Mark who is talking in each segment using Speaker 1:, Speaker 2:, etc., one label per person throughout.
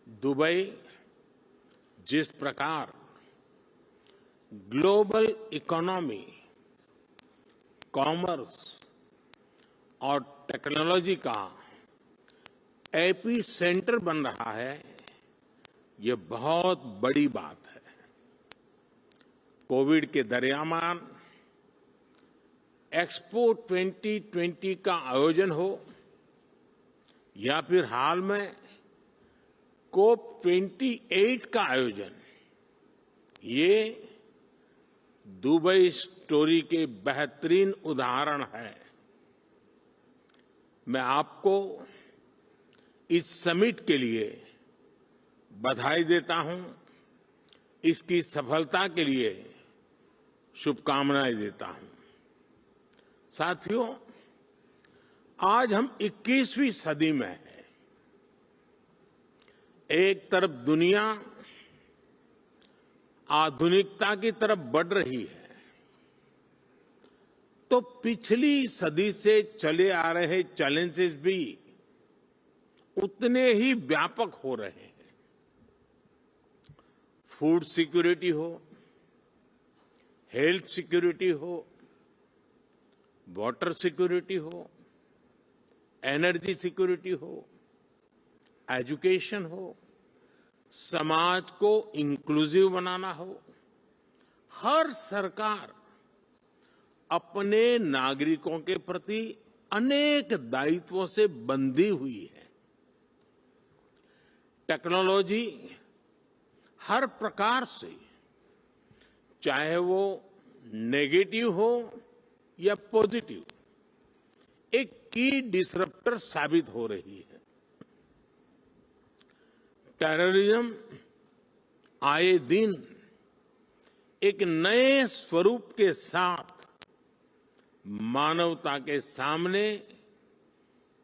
Speaker 1: Dubai जिस प्रकार global economy, commerce और टेक्नोलॉजी का एपी सेंटर बन रहा है, ये बहुत बड़ी बात है। कोविड के दरमियान एक्सपो 2020 का आयोजन हो या फिर हाल में कोप 28 का आयोजन, ये दुबई स्टोरी के बेहतरीन उदाहरण है। मैं आपको इस समिट के लिए बधाई देता हूं, इसकी सफलता के लिए शुभकामनाएं देता हूं। साथियों, आज हम 21वीं सदी में हैं। एक तरफ दुनिया आधुनिकता की तरफ बढ़ रही है, तो पिछली सदी से चले आ रहे चैलेंजेस भी उतने ही व्यापक हो रहे हैं। फूड सिक्योरिटी हो, हेल्थ सिक्योरिटी हो, वाटर सिक्योरिटी हो, एनर्जी सिक्योरिटी हो, एजुकेशन हो, समाज को इंक्लूसिव बनाना हो, हर सरकार अपने नागरिकों के प्रति अनेक दायित्वों से बंधी हुई है। टेक्नोलॉजी हर प्रकार से, चाहे वो नेगेटिव हो या पॉजिटिव, एक की डिसरप्टर साबित हो रही है। टेररिज्म आए दिन एक नए स्वरूप के साथ मानवता के सामने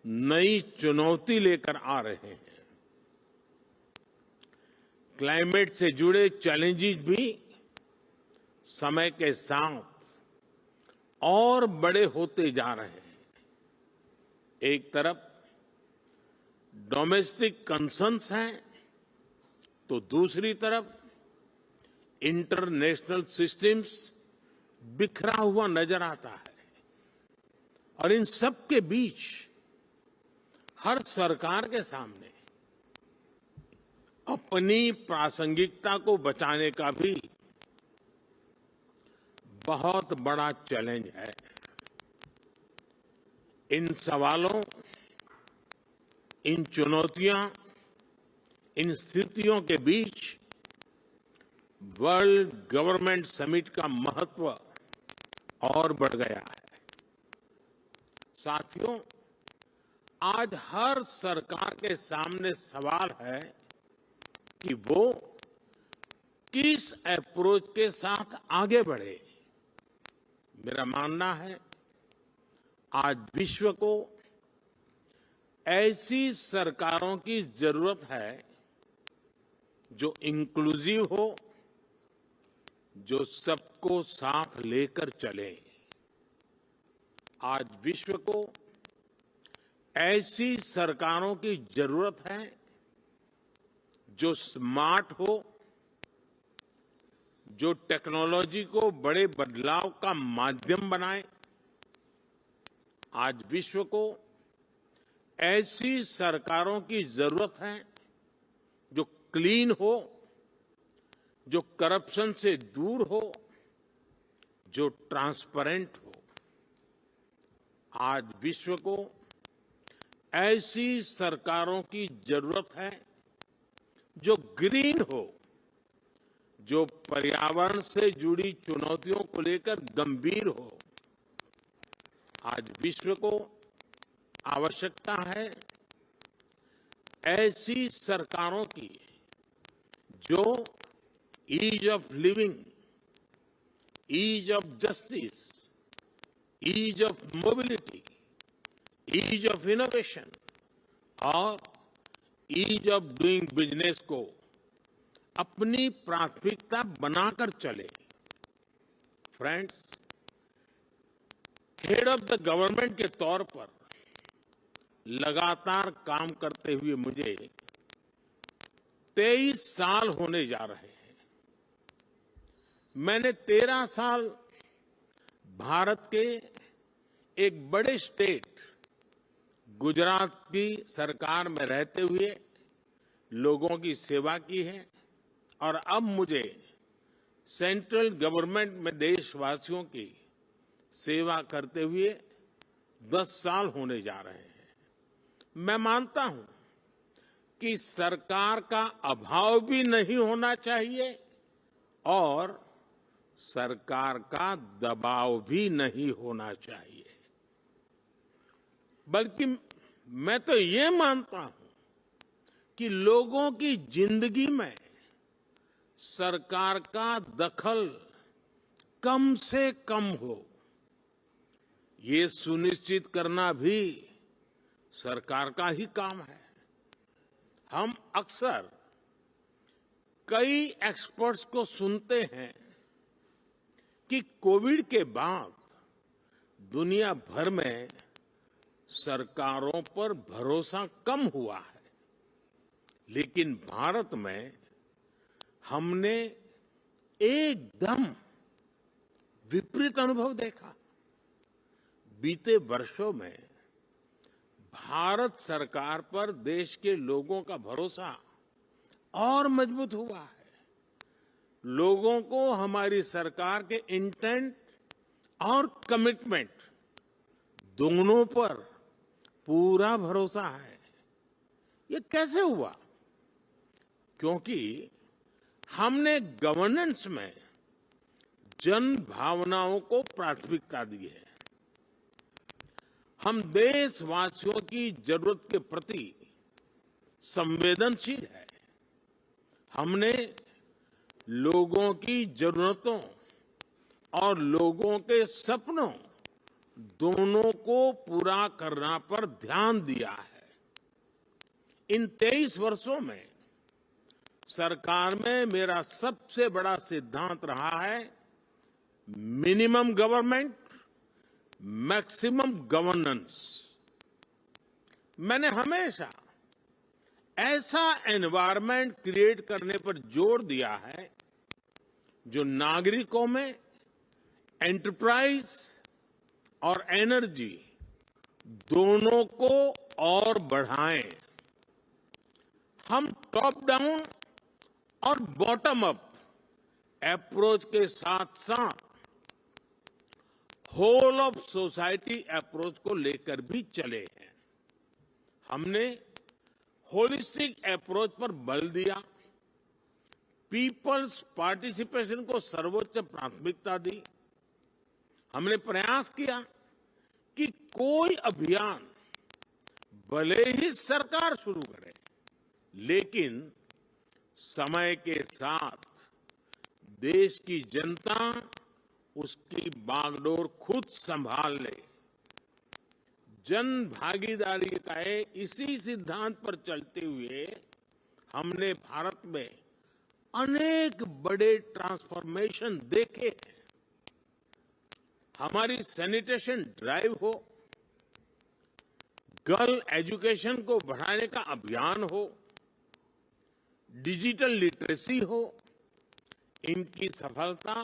Speaker 1: नई चुनौती लेकर आ रहे हैं। क्लाइमेट से जुड़े चैलेंजेस भी समय के साथ और बड़े होते जा रहे हैं। एक तरफ डोमेस्टिक कंसर्न्स हैं, तो दूसरी तरफ इंटरनेशनल सिस्टम्स बिखरा हुआ नजर आता है। और इन सब के बीच हर सरकार के सामने अपनी प्रासंगिकता को बचाने का भी बहुत बड़ा चैलेंज है। इन सवालों, इन चुनौतियां, इन स्थितियों के बीच वर्ल्ड गवर्नमेंट समिट का महत्व और बढ़ गया है। साथियों, आज हर सरकार के सामने सवाल है कि वो किस अप्रोच के साथ आगे बढ़े। मेरा मानना है, आज विश्व को ऐसी सरकारों की जरूरत है जो इंक्लूसिव हो, जो सबको साथ लेकर चले। आज विश्व को ऐसी सरकारों की जरूरत है जो स्मार्ट हो, जो टेक्नोलॉजी को बड़े बदलाव का माध्यम बनाए। आज विश्व को ऐसी सरकारों की जरूरत है जो क्लीन हो, जो करप्शन से दूर हो, जो ट्रांसपेरेंट हो। आज विश्व को ऐसी सरकारों की जरूरत है जो ग्रीन हो, जो पर्यावरण से जुड़ी चुनौतियों को लेकर गंभीर हो। आज विश्व को आवश्यकता है ऐसी सरकारों की जो ease of living, ease of justice, ease of mobility, ease of innovation और ईज ऑफ डूइंग बिजनेस को अपनी प्राथमिकता बनाकर चले। Friends, head of the government के तौर पर लगातार काम करते हुए मुझे 23 साल होने जा रहे हैं। मैंने 13 साल भारत के एक बड़े स्टेट गुजरात की सरकार में रहते हुए लोगों की सेवा की है और अब मुझे सेंट्रल गवर्नमेंट में देशवासियों की सेवा करते हुए 10 साल होने जा रहे हैं। मैं मानता हूं कि सरकार का अभाव भी नहीं होना चाहिए और सरकार का दबाव भी नहीं होना चाहिए, बल्कि मैं तो ये मानता हूं कि लोगों की जिंदगी में सरकार का दखल कम से कम हो, ये सुनिश्चित करना भी सरकार का ही काम है। हम अक्सर कई एक्सपर्ट्स को सुनते हैं कि कोविड के बाद दुनिया भर में सरकारों पर भरोसा कम हुआ है, लेकिन भारत में हमने एकदम विपरीत अनुभव देखा। बीते वर्षों में भारत सरकार पर देश के लोगों का भरोसा और मजबूत हुआ है। लोगों को हमारी सरकार के इंटेंट और कमिटमेंट दोनों पर पूरा भरोसा है। ये कैसे हुआ? क्योंकि हमने गवर्नेंस में जन भावनाओं को प्राथमिकता दी है। हम देशवासियों की जरूरत के प्रति संवेदनशील है। हमने लोगों की जरूरतों और लोगों के सपनों दोनों को पूरा करना पर ध्यान दिया है। इन 23 वर्षों में सरकार में मेरा सबसे बड़ा सिद्धांत रहा है मिनिमम गवर्नमेंट, मैक्सिमम गवर्नेंस। मैंने हमेशा ऐसा एनवायरनमेंट क्रिएट करने पर जोर दिया है जो नागरिकों में एंटरप्राइज और एनर्जी दोनों को और बढ़ाएं। हम टॉप डाउन और बॉटम अप अप्रोच के साथ साथ होल ऑफ सोसाइटी अप्रोच को लेकर भी चले हैं। हमने होलिस्टिक अप्रोच पर बल दिया, पीपल्स पार्टिसिपेशन को सर्वोच्च प्राथमिकता दी। हमने प्रयास किया कि कोई अभियान भले ही सरकार शुरू करे, लेकिन समय के साथ देश की जनता उसकी बागडोर खुद संभाल ले। जन भागीदारी का इसी सिद्धांत पर चलते हुए हमने भारत में अनेक बड़े ट्रांसफॉर्मेशन देखे हैं। हमारी सैनिटेशन ड्राइव हो, गर्ल एजुकेशन को बढ़ाने का अभियान हो, डिजिटल लिटरेसी हो, इनकी सफलता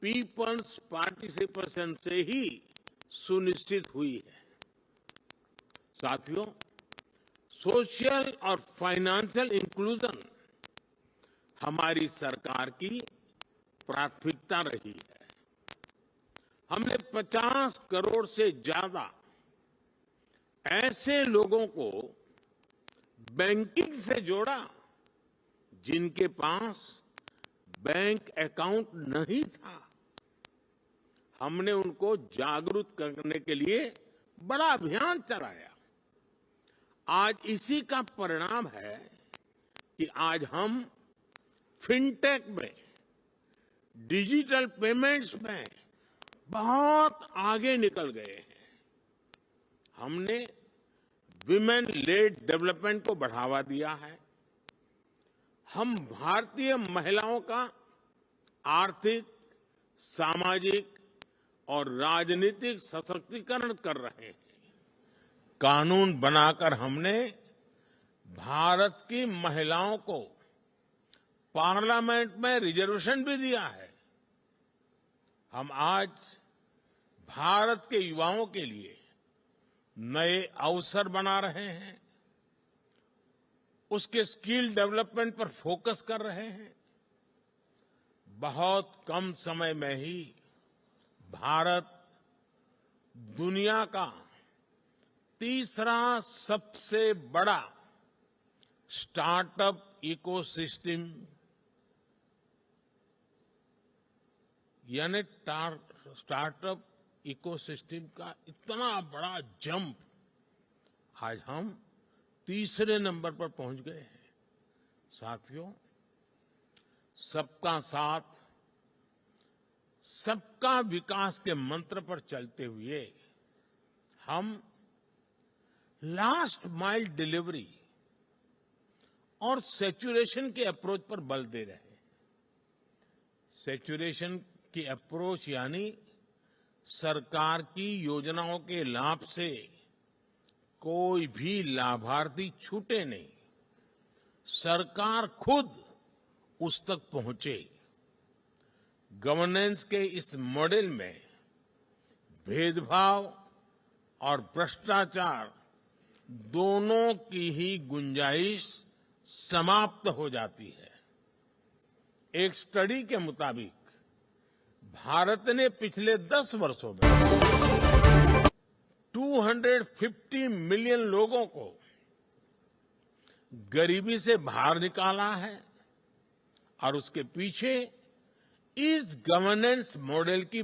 Speaker 1: पीपल्स पार्टिसिपेशन से ही सुनिश्चित हुई है। साथियों, सोशल और फाइनेंशियल इंक्लूजन हमारी सरकार की प्राथमिकता रही है। हमने 50 करोड़ से ज्यादा ऐसे लोगों को बैंकिंग से जोड़ा जिनके पास बैंक अकाउंट नहीं था। हमने उनको जागरूक करने के लिए बड़ा अभियान चलाया। आज इसी का परिणाम है कि आज हम फिनटेक में, डिजिटल पेमेंट्स में बहुत आगे निकल गए हैं। हमने विमेन लेड डेवलपमेंट को बढ़ावा दिया है। हम भारतीय महिलाओं का आर्थिक, सामाजिक और राजनीतिक सशक्तिकरण कर रहे हैं। कानून बनाकर हमने भारत की महिलाओं को पार्लियामेंट में रिजर्वेशन भी दिया है। हम आज भारत के युवाओं के लिए नए अवसर बना रहे हैं, उसके स्किल डेवलपमेंट पर फोकस कर रहे हैं। बहुत कम समय में ही भारत दुनिया का तीसरा सबसे बड़ा स्टार्टअप इकोसिस्टम यानी स्टार्टअप इकोसिस्टम का इतना बड़ा जंप आज हम तीसरे नंबर पर पहुंच गए हैं। साथियों, सबका साथ, सबका विकास के मंत्र पर चलते हुए हम लास्ट माइल डिलीवरी और सैचुरेशन के अप्रोच पर बल दे रहे हैं। सैचुरेशन की अप्रोच यानी सरकार की योजनाओं के लाभ से कोई भी लाभार्थी छूटे नहीं, सरकार खुद उस तक पहुंचे। गवर्नेंस के इस मॉडल में भेदभाव और भ्रष्टाचार दोनों की ही गुंजाइश समाप्त हो जाती है। एक स्टडी के मुताबिक भारत ने पिछले 10 वर्षों में 250 मिलियन लोगों को गरीबी से बाहर निकाला है और उसके पीछे इस गवर्नेंस मॉडल की